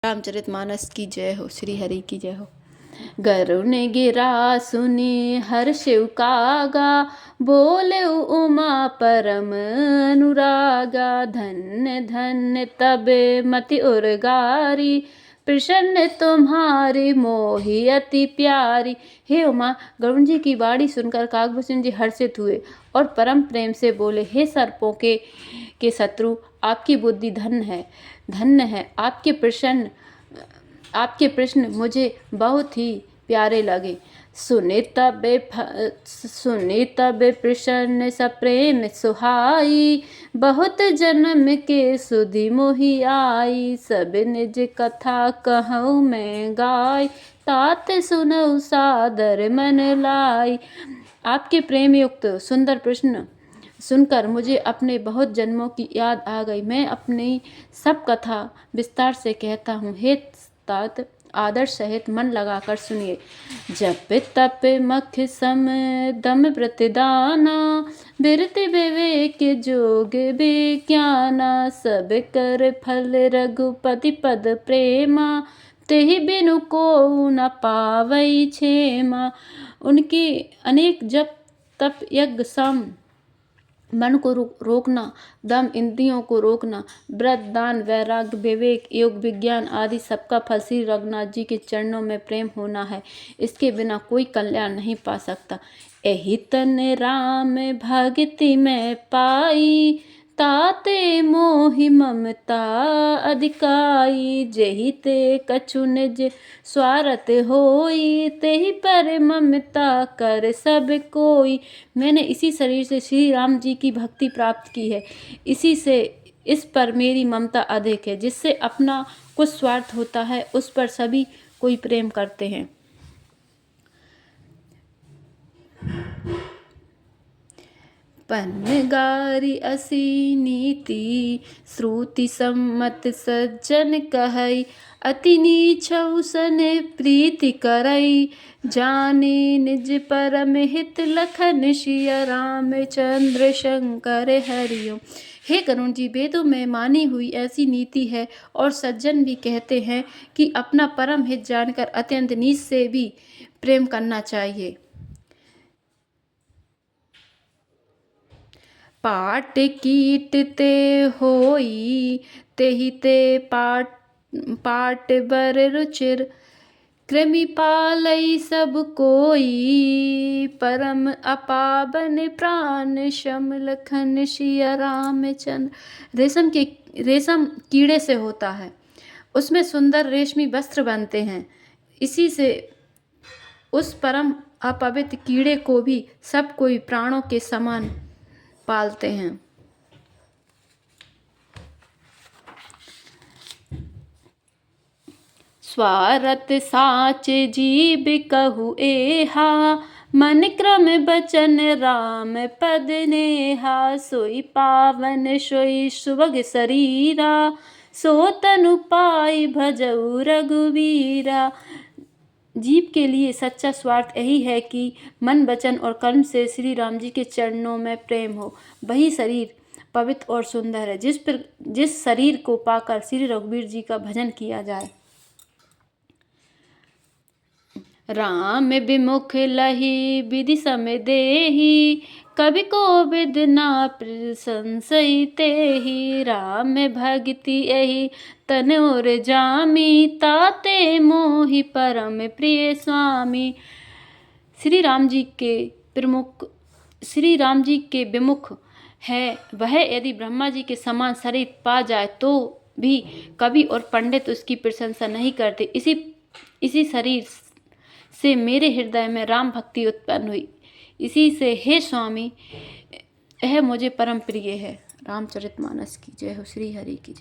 रामचरितमानस की जय हो, श्री हरि की जय हो। गरुण गिरा सुनी हर्ष कागा, बोले उमा परम अनुरागा। धन्य धन्य तब मति उर्गारी, प्रसन्न तुम्हारी मोहि अति प्यारी। हे उमा, गरुण जी की वाणी सुनकर काकभूषण जी हर्षित हुए और परम प्रेम से बोले, हे सर्पों के शत्रु, आपकी बुद्धि धन्य है। आपके प्रश्न मुझे बहुत ही प्यारे लगे। सुने तब प्रसन्न सप्रेम सुहाई, बहुत जन्म के सुधि मोहि आई। सब निज कथा कहूँ मैं गाय, तात सुनऊ सादर मन लाई। आपके प्रेम युक्त सुंदर प्रश्न सुनकर मुझे अपने बहुत जन्मों की याद आ गई। मैं अपनी सब कथा विस्तार से कहता हूँ। हे तात, आदर सहित मन लगाकर सुनिए। जप तप मख सम दम प्रतिदाना, बिरति विवेक जोग विज्ञाना। सब कर फल रघुपति पद प्रेमा, तेहि बिनु को न पावई क्षेमा। उनकी अनेक जप तप यज्ञ सम, मन को रोकना, दम इंद्रियों को रोकना, व्रत दान वैराग्य विवेक योग विज्ञान आदि सबका फल श्री रघुनाथ जी के चरणों में प्रेम होना है। इसके बिना कोई कल्याण नहीं पा सकता। एहि तन राम भगति में पाई, ताते मोहि ममता अधिकाई। जेहि ते कछु निज स्वार्थ होई, तेहि पर ममता कर सब कोई। मैंने इसी शरीर से श्री राम जी की भक्ति प्राप्त की है, इस पर मेरी ममता अधिक है। जिससे अपना कुछ स्वार्थ होता है, उस पर सभी कोई प्रेम करते हैं। पन्नगारी असी नीति, श्रुति सम्मत सज्जन कहई। अति नीचऊ सन प्रीति करई, जाने निज परम हित लखन सिया रामचंद्र शंकर हरिओम। हे गरुण जी, वेदों में मानी हुई ऐसी नीति है और सज्जन भी कहते हैं कि अपना परम हित जानकर अत्यंत नीच से भी प्रेम करना चाहिए। पाट कीट ते होई, तेहि ते पाट बर रुचिर। कृमि पालई सब कोई, परम अपावन प्राण सम लखन सिया रामचंद्र। रेशम कीड़े से होता है, उसमें सुंदर रेशमी वस्त्र बनते हैं। इसी से उस परम अपवित्र कीड़े को भी सब कोई प्राणों के समान पालते हैं। स्वारथ साच जीव कहु एहा, मन क्रम बचन राम पद नेहा। सोई पावन सोई सुभग शरीरा, सो तनु पाई भजऊ रघुवीरा। जीव के लिए सच्चा स्वार्थ यही है कि मन वचन और कर्म से श्री राम जी के चरणों में प्रेम हो। वही शरीर पवित्र और सुंदर है जिस शरीर को पाकर श्री रघुवीर जी का भजन किया जाए। राम विमुख लही विधि सम देही, कवि को विद ना संशय तेहि। राम भक्ति यही तन और जामी, ताते मोहि परम प्रिय स्वामी। श्री राम जी के विमुख है वह यदि ब्रह्मा जी के समान शरीर पा जाए तो भी कवि और पंडित उसकी प्रशंसा नहीं करते। इसी शरीर से मेरे हृदय में राम भक्ति उत्पन्न हुई। इसी से हे स्वामी, यह मुझे परम प्रिय है। रामचरितमानस की जय हो, श्री हरि की जय।